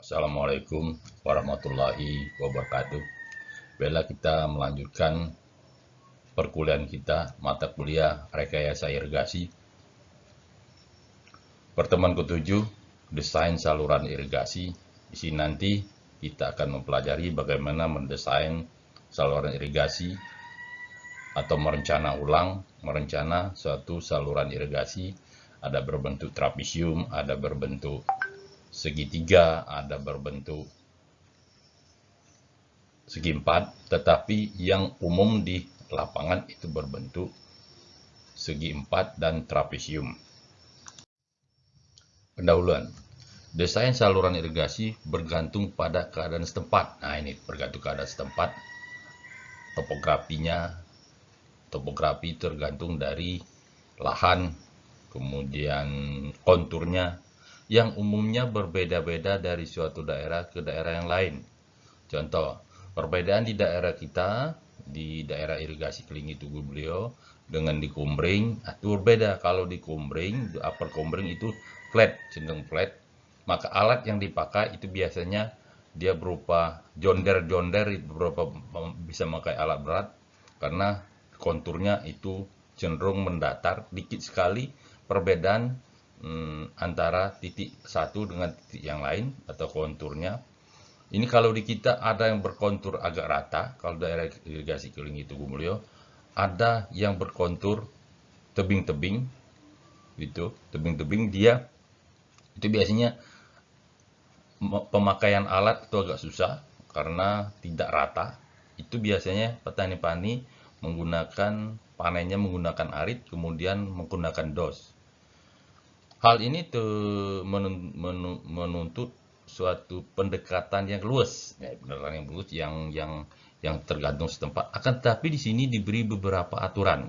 Assalamualaikum warahmatullahi wabarakatuh. Bella kita melanjutkan perkuliahan kita mata kuliah rekayasa irigasi. Pertemuan ketujuh, desain saluran irigasi. Di sini nanti kita akan mempelajari bagaimana mendesain saluran irigasi atau merencana suatu saluran irigasi. Ada berbentuk trapesium, ada berbentuk segitiga, ada berbentuk segi empat, tetapi yang umum di lapangan itu berbentuk segi empat dan trapesium. Pendahuluan. Desain saluran irigasi bergantung pada keadaan setempat. Nah, ini bergantung keadaan setempat. Topografi tergantung dari lahan, kemudian konturnya, yang umumnya berbeda-beda dari suatu daerah ke daerah yang lain. Contoh, perbedaan di daerah kita, di daerah irigasi Kelingi Tugu Beliau dengan di Kumbring, itu berbeda. Kalau di Kumbring, di upper Kumbring itu flat, cenderung flat. Maka alat yang dipakai itu biasanya dia berupa jonder-jonder, beberapa bisa memakai alat berat karena konturnya itu cenderung mendatar. Dikit sekali perbedaan antara titik satu dengan titik yang lain atau konturnya. Ini kalau di kita ada yang berkontur agak rata, kalau daerah irigasi Kelingi Tugu Mulyo, ada yang berkontur tebing-tebing, gitu, tebing-tebing dia itu biasanya pemakaian alat itu agak susah karena tidak rata. Itu biasanya petani-petani panennya menggunakan arit, kemudian menggunakan dos. Hal ini menuntut suatu pendekatan yang luas, yang tergantung setempat. Akan tetapi di sini diberi beberapa aturan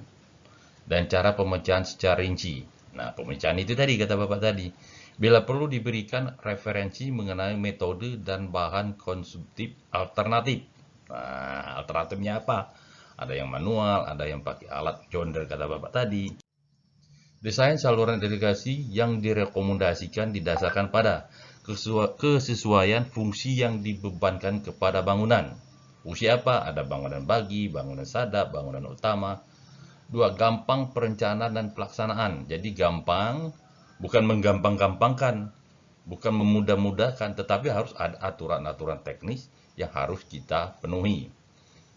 dan cara pemecahan secara rinci. Nah, pemecahan itu tadi kata Bapak tadi. Bila perlu diberikan referensi mengenai metode dan bahan konsumtif alternatif. Nah, alternatifnya apa? Ada yang manual, ada yang pakai alat jonder kata Bapak tadi. Desain saluran irigasi yang direkomendasikan didasarkan pada kesesuaian fungsi yang dibebankan kepada bangunan. Fungsi apa? Ada bangunan bagi, bangunan sadap, bangunan utama. Dua, gampang perencanaan dan pelaksanaan. Jadi gampang, bukan menggampang-gampangkan, bukan memudah-mudahkan, tetapi harus ada aturan-aturan teknis yang harus kita penuhi.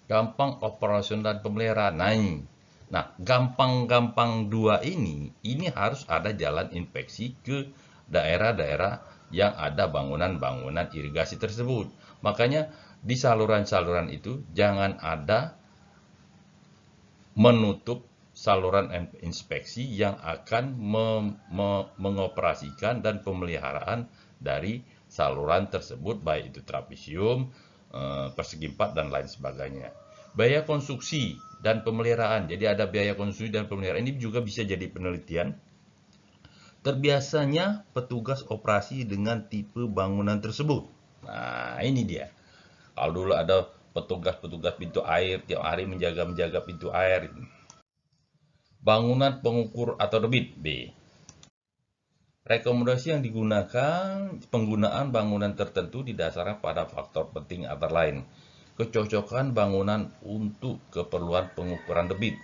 Gampang operasional dan pemeliharaan. Nah, gampang-gampang dua ini harus ada jalan inspeksi ke daerah-daerah yang ada bangunan-bangunan irigasi tersebut. Makanya di saluran-saluran itu jangan ada menutup saluran inspeksi yang akan mengoperasikan dan pemeliharaan dari saluran tersebut, baik itu trapesium, persegi empat, dan lain sebagainya. Biaya konstruksi dan pemeliharaan. Jadi ada biaya konstruksi dan pemeliharaan. Ini juga bisa jadi penelitian. Terbiasanya petugas operasi dengan tipe bangunan tersebut. Nah, ini dia. Kalau dulu ada petugas-petugas pintu air, tiap hari menjaga pintu air. Bangunan pengukur atau debit, B. Rekomendasi yang digunakan, penggunaan bangunan tertentu didasarkan pada faktor penting antara lain. Kecocokan bangunan untuk keperluan pengukuran debit.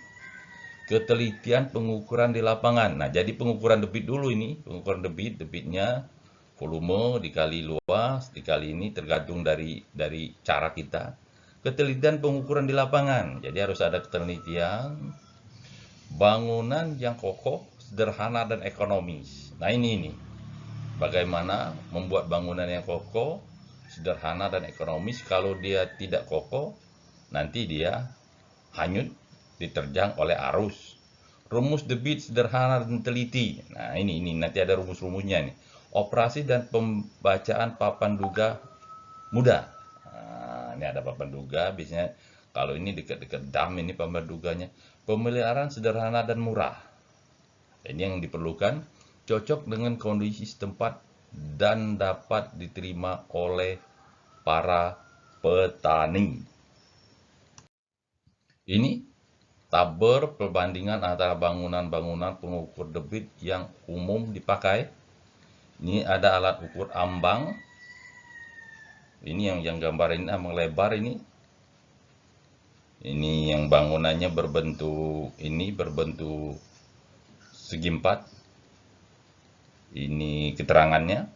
Ketelitian pengukuran di lapangan. Nah, jadi pengukuran debit dulu ini, pengukuran debitnya volume dikali luas dikali ini tergantung dari cara kita. Ketelitian pengukuran di lapangan. Jadi harus ada ketelitian bangunan yang kokoh, sederhana dan ekonomis. Nah, ini bagaimana membuat bangunan yang kokoh, sederhana dan ekonomis. Kalau dia tidak kokoh, nanti dia hanyut diterjang oleh arus. Rumus debit sederhana dan teliti. Nah, ini nanti ada rumus-rumusnya nih. Operasi dan pembacaan papan duga mudah. Nah, ini ada papan duga, biasanya kalau ini dekat-dekat dam ini papan duganya. Pemeliharaan sederhana dan murah. Ini yang diperlukan, cocok dengan kondisi setempat dan dapat diterima oleh para petani. Ini tabel perbandingan antara bangunan-bangunan pengukur debit yang umum dipakai. Ini ada alat ukur ambang, Ini yang gambar ini ambang lebar ini. Ini yang bangunannya berbentuk segi empat. Ini keterangannya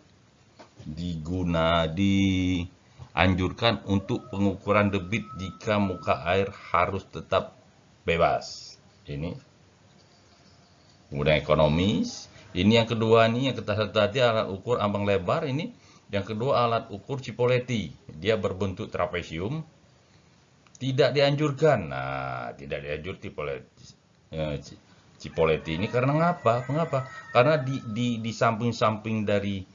dianjurkan untuk pengukuran debit jika muka air harus tetap bebas. Ini kemudian ekonomis. Ini yang kedua nih, yang kita tadi alat ukur ambang lebar ini. Yang kedua alat ukur Cipoletti, dia berbentuk trapesium, tidak dianjurkan. Nah, tidak dianjur Cipoletti ini karena mengapa? Karena di samping-samping dari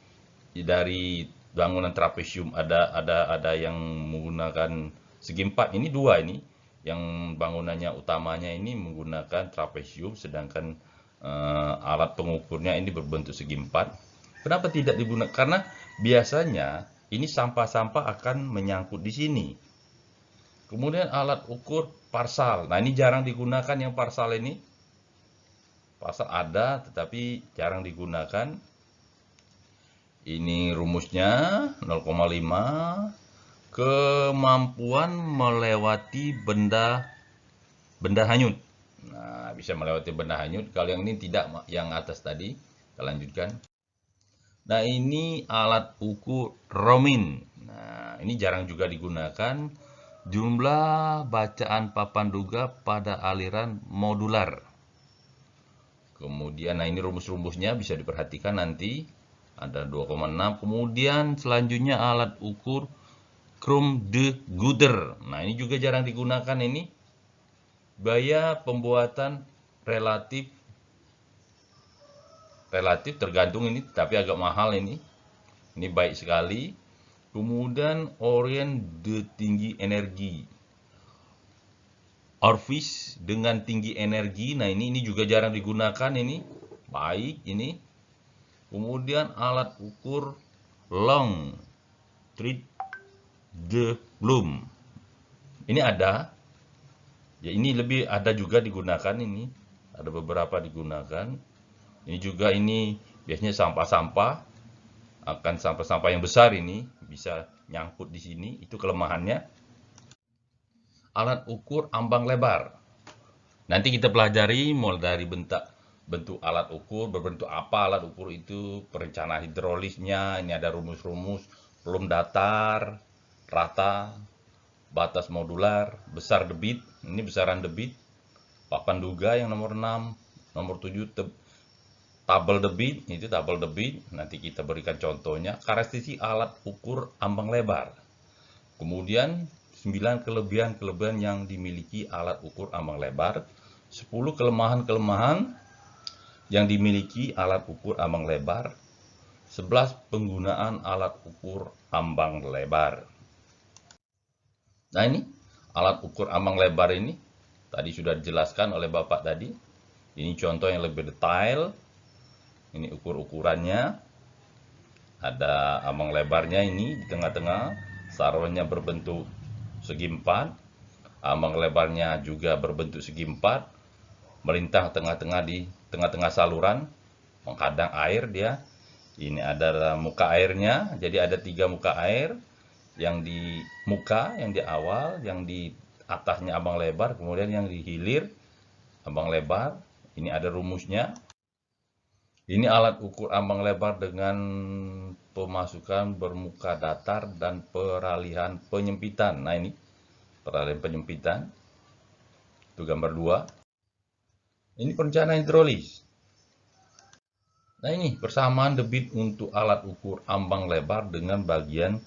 bangunan trapesium ada yang menggunakan segi empat. Ini dua ini, yang bangunannya utamanya ini menggunakan trapesium, sedangkan alat pengukurnya ini berbentuk segi empat. Kenapa tidak digunakan? Karena biasanya ini sampah-sampah akan menyangkut di sini. Kemudian alat ukur parsal. Nah, ini jarang digunakan yang parsal ini. Parsal ada tetapi jarang digunakan. Ini rumusnya 0,5. Kemampuan melewati benda hanyut. Nah, bisa melewati benda hanyut. Kalau yang ini tidak, yang atas tadi. Kita lanjutkan. Nah, ini alat ukur Romin. Nah, ini jarang juga digunakan. Jumlah bacaan papan duga pada aliran modular. Kemudian, nah ini rumus-rumusnya bisa diperhatikan nanti. Ada 2,6. Kemudian selanjutnya alat ukur Krum de Guder. Nah, ini juga jarang digunakan ini. Biaya pembuatan relatif tergantung ini, tapi agak mahal ini. Ini baik sekali. Kemudian orient de tinggi energi. Orvis dengan tinggi energi. Nah, ini juga jarang digunakan ini. Baik ini. Kemudian alat ukur long treat de bloom. Ini ada. Ya, ini lebih ada juga digunakan ini. Ada beberapa digunakan. Ini juga ini biasanya sampah-sampah, akan sampah-sampah yang besar ini bisa nyangkut di sini, itu kelemahannya. Alat ukur ambang lebar. Nanti kita pelajari mulai dari bentuk alat ukur, berbentuk apa alat ukur itu, perencanaan hidrolisnya, ini ada rumus-rumus, pelum datar, rata, batas modular, besar debit, ini besaran debit, papan duga yang nomor 6, nomor 7 tabel debit, itu tabel debit, nanti kita berikan contohnya. Karakteristik alat ukur ambang lebar. Kemudian 9 kelebihan-kelebihan yang dimiliki alat ukur ambang lebar. 10 kelemahan-kelemahan yang dimiliki alat ukur ambang lebar. 11 penggunaan alat ukur ambang lebar. Nah, ini alat ukur ambang lebar ini tadi sudah dijelaskan oleh Bapak tadi. Ini contoh yang lebih detail. Ini ukur-ukurannya. Ada ambang lebarnya ini di tengah-tengah. Salurannya berbentuk segi empat. Ambang lebarnya juga berbentuk segi empat. Melintang di tengah-tengah saluran. Menghadang air dia. Ini ada muka airnya. Jadi ada 3 muka air. Yang di muka, yang di awal, yang di atasnya ambang lebar. Kemudian yang di hilir ambang lebar. Ini ada rumusnya. Ini alat ukur ambang lebar dengan pemasukan bermuka datar dan peralihan penyempitan. Nah, ini peralihan penyempitan. Itu gambar 2. Ini perencanaan hidrolis. Nah, ini persamaan debit untuk alat ukur ambang lebar dengan bagian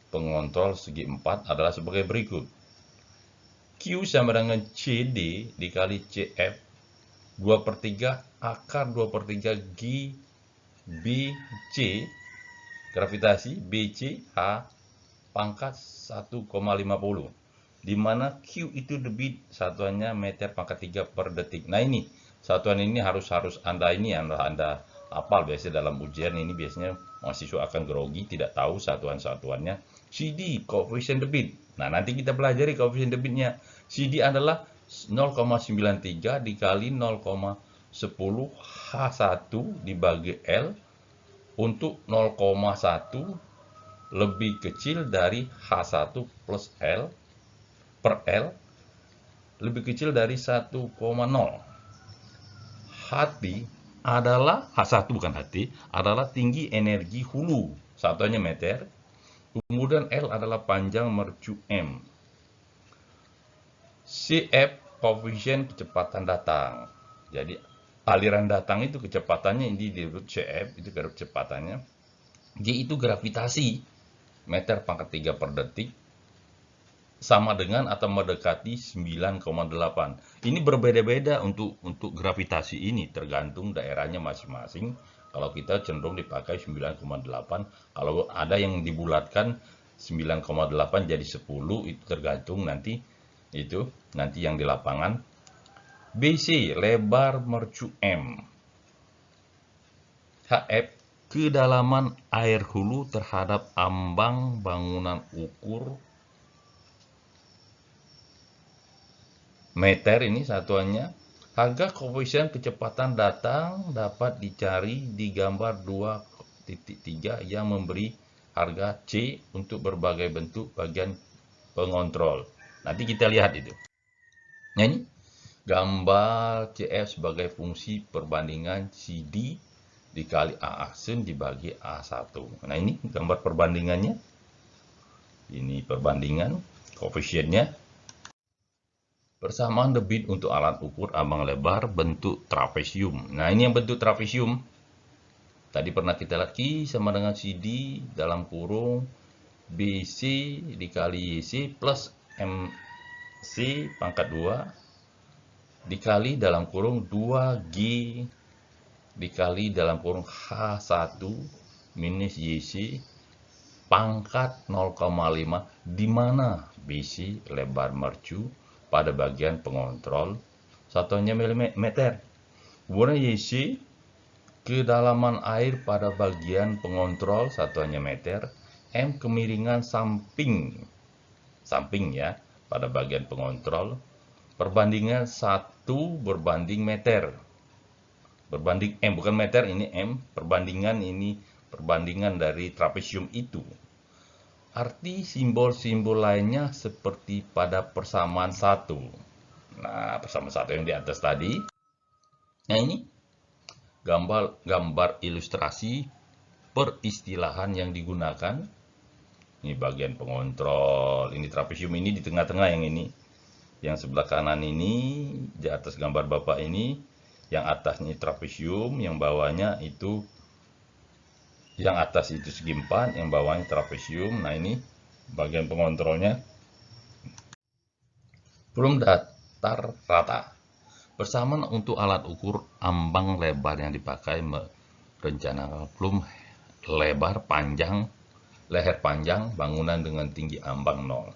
pengontrol segi 4 adalah sebagai berikut. Q sama dengan CD dikali CF 2/3 akar 2/3 G BC gravitasi BC H pangkat 1,50, di mana Q itu debit, satuannya meter pangkat 3 per detik. Nah, ini satuan ini harus Anda hafal. Biasanya dalam ujian ini biasanya mahasiswa akan grogi, tidak tahu satuan-satuannya. CD koefisien debit. Nah, nanti kita pelajari koefisien debitnya. CD adalah 0,93 dikali 0,10 H1 dibagi L untuk 0,1 lebih kecil dari H1 plus L per L lebih kecil dari 1,0. HT adalah H1 bukan HT, adalah tinggi energi hulu, satuannya meter. Kemudian L adalah panjang mercu M. CF koefisien kecepatan datang. Jadi aliran datang itu kecepatannya ini disebut CF, itu kecepatannya. G itu gravitasi, meter pangkat 3 per detik, sama dengan atau mendekati 9,8. Ini berbeda-beda untuk gravitasi ini, tergantung daerahnya masing-masing. Kalau kita cenderung dipakai 9,8, kalau ada yang dibulatkan 9,8 jadi 10, itu tergantung nanti yang di lapangan. BC lebar mercu M. HF kedalaman air hulu terhadap ambang bangunan ukur meter, ini satuannya. Harga koefisien kecepatan datang dapat dicari di gambar 2.3 yang memberi harga C untuk berbagai bentuk bagian pengontrol. Nanti kita lihat itu. Nah, ini gambar CF sebagai fungsi perbandingan CD dikali A aksen dibagi A1. Nah, ini gambar perbandingannya. Ini perbandingan koefisiennya. Persamaan debit untuk alat ukur ambang lebar bentuk trapesium. Nah, ini yang bentuk trapesium. Tadi pernah kita lihat Q sama dengan CD dalam kurung BC dikali YC plus MC pangkat 2 dikali dalam kurung 2G dikali dalam kurung H1 minus YC pangkat 0,5, di mana BC lebar mercu pada bagian pengontrol, satuannya milimeter. Kemudian YC kedalaman air pada bagian pengontrol, satuannya meter. M kemiringan samping ya pada bagian pengontrol. Perbandingan 1 berbanding meter. Berbanding M, bukan meter, ini M. Perbandingan ini perbandingan dari trapesium itu. Arti simbol-simbol lainnya seperti pada persamaan 1. Nah, persamaan 1 yang di atas tadi. Nah, ini gambar ilustrasi peristilahan yang digunakan. Ini bagian pengontrol, ini trapesium ini di tengah-tengah yang ini. Yang sebelah kanan ini, di atas gambar Bapak ini, yang atasnya trapesium, yang bawahnya itu yang atas itu segi 4, yang bawahnya trapesium. Nah, ini bagian pengontrolnya. Plum datar rata. Persamaan untuk alat ukur ambang lebar yang dipakai merencanakan plum lebar panjang, leher panjang bangunan dengan tinggi ambang 0.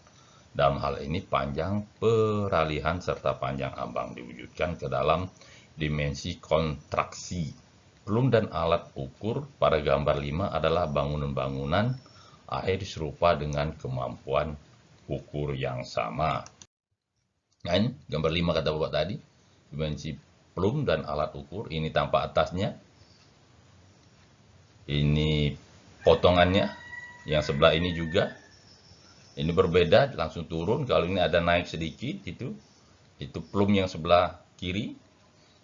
Dalam hal ini panjang peralihan serta panjang ambang diwujudkan ke dalam dimensi kontraksi. Plum dan alat ukur pada gambar 5 adalah bangunan-bangunan air serupa dengan kemampuan ukur yang sama. Nah, ini gambar 5 kata Bapak tadi. Dimensi plum dan alat ukur. Ini tampak atasnya. Ini potongannya. Yang sebelah ini juga. Ini berbeda, langsung turun. Kalau ini ada naik sedikit, itu plum yang sebelah kiri.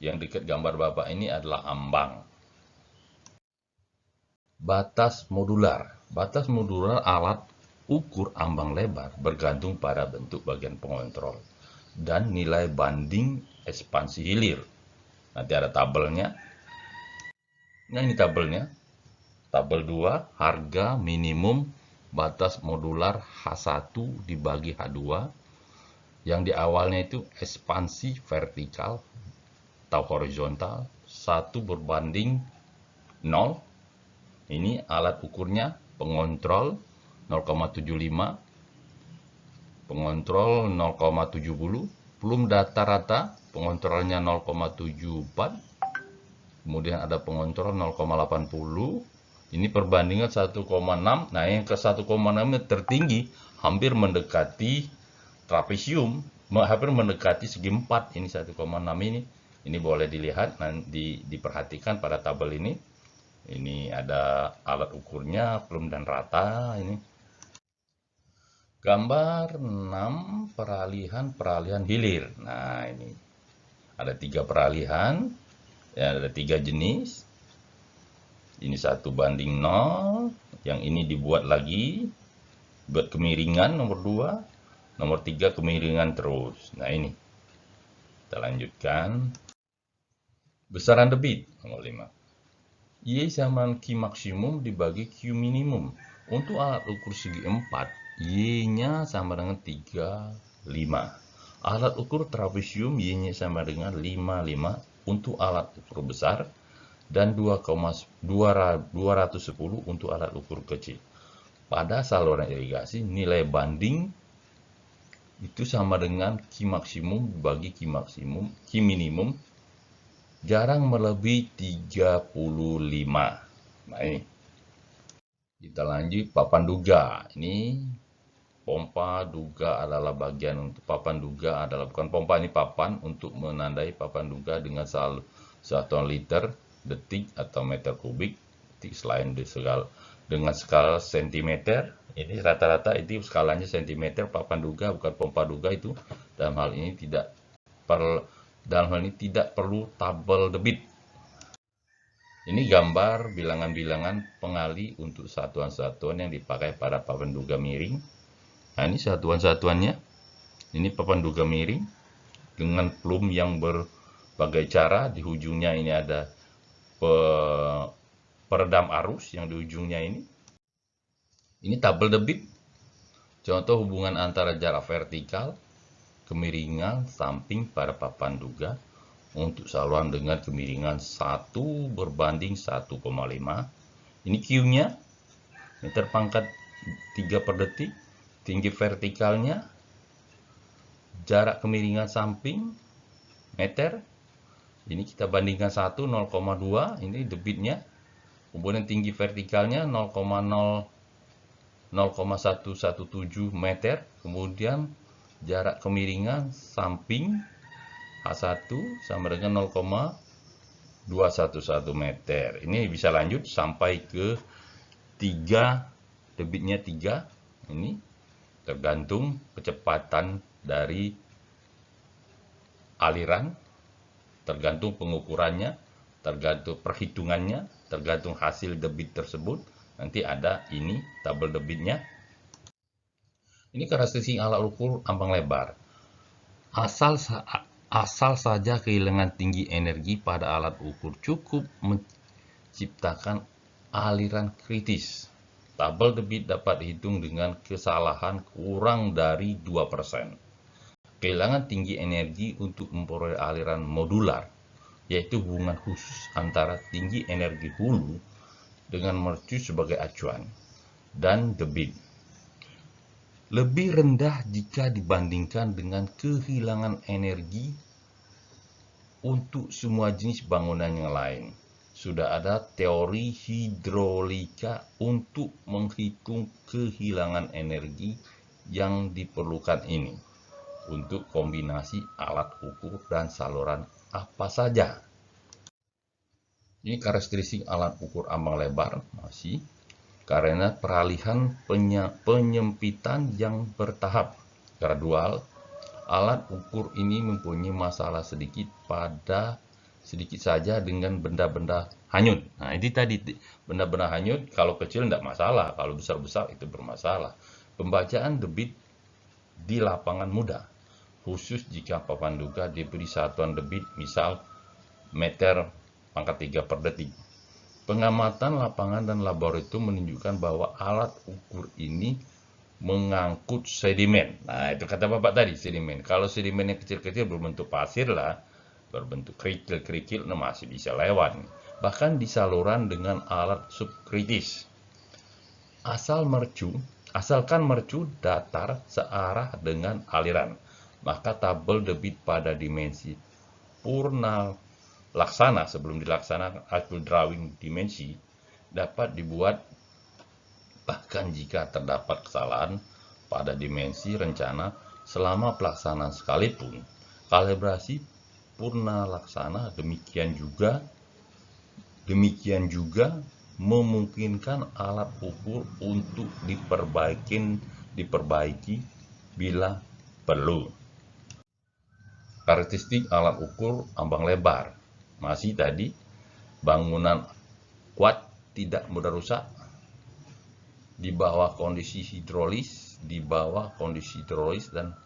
Yang dekat gambar Bapak ini adalah ambang. Batas modular. Batas modular alat ukur ambang lebar bergantung pada bentuk bagian pengontrol dan nilai banding ekspansi hilir. Nanti ada tabelnya. Nah, ini tabelnya. Tabel 2, harga minimum batas modular H1 dibagi H2. Yang di awalnya itu ekspansi vertikal atau horizontal 1 berbanding 0. Ini alat ukurnya pengontrol 0,75, pengontrol 0,70, plum datar rata pengontrolnya 0,74, kemudian ada pengontrol 0,80. Ini perbandingan 1,6. Nah, yang ke 1,6 tertinggi, hampir mendekati trapesium, hampir mendekati segi 4. Ini 1,6 ini. Ini boleh dilihat, nanti diperhatikan pada tabel ini. Ini ada alat ukurnya, plumb dan rata. Ini gambar 6 peralihan hilir. Nah, ini ada 3 peralihan, ya, ada 3 jenis. Ini 1:0, yang ini dibuat lagi, buat kemiringan nomor 2, nomor 3 kemiringan terus. Nah, ini kita lanjutkan. Besaran debit nomor 5. Y sama Q maksimum dibagi Q minimum. Untuk alat ukur segi 4, Y-nya sama dengan 35. Alat ukur trapesium Y-nya sama dengan 55 untuk alat ukur besar dan 210 untuk alat ukur kecil. Pada saluran irigasi, nilai banding itu sama dengan Q maksimum bagi Q minimum jarang melebihi 35. Nah, ini kita lanjut papan duga. Ini pompa duga adalah bagian untuk papan duga adalah bukan pompa, ini papan untuk menandai papan duga dengan satuan liter, detik atau meter kubik. Selain dengan skala sentimeter, ini rata-rata itu skalanya sentimeter papan duga, bukan pompa duga itu. Dalam hal ini tidak perlu tabel debit. Ini gambar bilangan-bilangan pengali untuk satuan-satuan yang dipakai pada papan duga miring. Nah, ini satuan-satuannya. Ini papan duga miring dengan plumb yang berbagai cara. Di ujungnya ini ada peredam arus yang di ujungnya ini. Ini tabel debit. Contoh hubungan antara jarak vertikal, kemiringan samping pada papan duga untuk saluran dengan kemiringan 1:1,5. Ini Q-nya, meter pangkat 3 per detik. Tinggi vertikalnya, jarak kemiringan samping, meter. Ini kita bandingkan 1, 0,2, ini debitnya. Kemudian tinggi vertikalnya 0,117 meter. Kemudian jarak kemiringan samping H1 sama dengan 0,211 meter. Ini bisa lanjut sampai ke 3, debitnya 3. Ini tergantung kecepatan dari aliran, tergantung pengukurannya, tergantung perhitungannya, tergantung hasil debit tersebut. Nanti ada ini tabel debitnya. Ini karakteristik alat ukur ambang lebar. Asal saja kehilangan tinggi energi pada alat ukur cukup menciptakan aliran kritis. Tabel debit dapat dihitung dengan kesalahan kurang dari 2%. Kehilangan tinggi energi untuk memperoleh aliran modular, yaitu hubungan khusus antara tinggi energi hulu dengan mercu sebagai acuan, dan debit lebih rendah jika dibandingkan dengan kehilangan energi untuk semua jenis bangunan yang lain. Sudah ada teori hidrolika untuk menghitung kehilangan energi yang diperlukan ini untuk kombinasi alat ukur dan saluran apa saja. Ini karakteristik alat ukur ambang lebar masih karena peralihan penyempitan yang bertahap gradual. Alat ukur ini mempunyai masalah sedikit saja dengan benda-benda hanyut. Nah, ini tadi benda-benda hanyut, kalau kecil tidak masalah, kalau besar-besar itu bermasalah. Pembacaan debit di lapangan mudah, khusus jika papan duga diberi satuan debit misal meter pangkat 3 per detik. Pengamatan lapangan dan laboratorium menunjukkan bahwa alat ukur ini mengangkut sedimen. Nah, itu kata Bapak tadi, sedimen. Kalau sedimen yang kecil-kecil berbentuk pasir lah, berbentuk kerikil-kerikil, nah masih bisa lewat. Bahkan di saluran dengan alat subkritis. Asalkan mercu datar searah dengan aliran, maka tabel debit pada dimensi purna laksana sebelum dilaksanakan actual drawing dimensi dapat dibuat bahkan jika terdapat kesalahan pada dimensi rencana selama pelaksanaan sekalipun. Kalibrasi purna laksana Demikian juga memungkinkan alat ukur untuk diperbaiki bila perlu. Karakteristik alat ukur ambang lebar. Masih tadi, bangunan kuat, tidak mudah rusak, di bawah kondisi hidrolis dan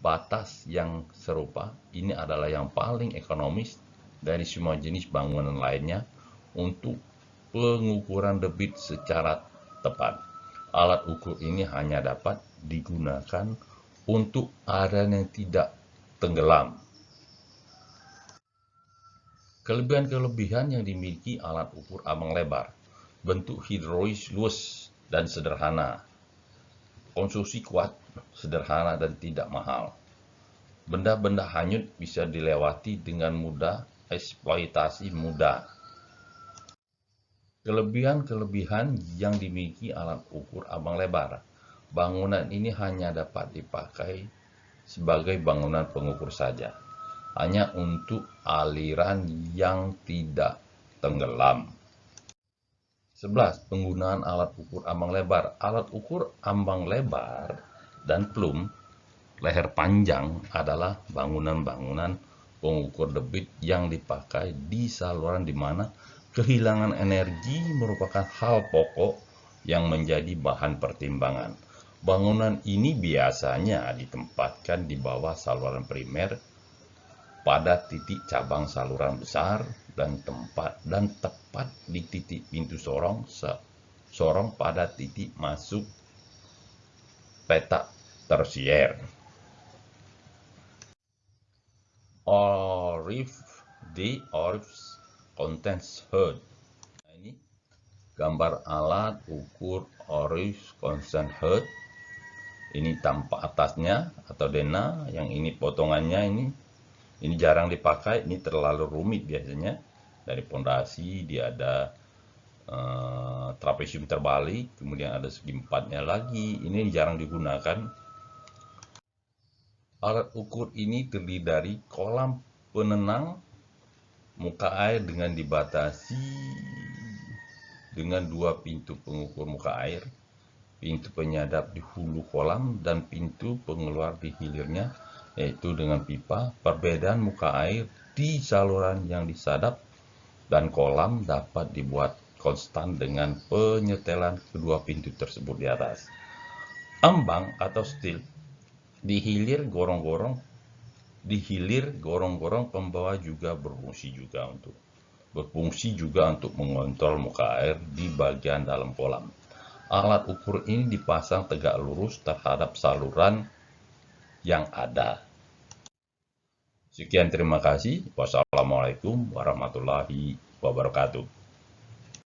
batas yang serupa. Ini adalah yang paling ekonomis dari semua jenis bangunan lainnya untuk pengukuran debit secara tepat. Alat ukur ini hanya dapat digunakan untuk area yang tidak tenggelam. Kelebihan-kelebihan yang dimiliki alat ukur ambang lebar: bentuk hidrolis luas dan sederhana, konstruksi kuat, sederhana dan tidak mahal. Benda-benda hanyut bisa dilewati dengan mudah, eksploitasi mudah. Kelebihan-kelebihan yang dimiliki alat ukur ambang lebar: bangunan ini hanya dapat dipakai sebagai bangunan pengukur saja, hanya untuk aliran yang tidak tenggelam. 11. Penggunaan alat ukur ambang lebar. Alat ukur ambang lebar dan plum leher panjang adalah bangunan-bangunan pengukur debit yang dipakai di saluran di mana kehilangan energi merupakan hal pokok yang menjadi bahan pertimbangan. Bangunan ini biasanya ditempatkan di bawah saluran primer pada titik cabang saluran besar dan tepat di titik pintu sorong pada titik masuk petak tersier. Orifice contains head. Nah, ini gambar alat ukur orifice contains head. Ini tampak atasnya atau dena, yang ini potongannya ini jarang dipakai, ini terlalu rumit biasanya. Dari pondasi dia ada trapesium terbalik, kemudian ada segi empatnya lagi, ini jarang digunakan. Alat ukur ini terdiri dari kolam penenang muka air dengan dibatasi dengan 2 pintu pengukur muka air, pintu penyadap di hulu kolam dan pintu pengeluar di hilirnya, yaitu dengan pipa. Perbedaan muka air di saluran yang disadap dan kolam dapat dibuat konstan dengan penyetelan kedua pintu tersebut di atas. Ambang atau stil di hilir gorong-gorong pembawa juga berfungsi juga untuk mengontrol muka air di bagian dalam kolam. Alat ukur ini dipasang tegak lurus terhadap saluran yang ada. Sekian, terima kasih. Wassalamualaikum warahmatullahi wabarakatuh.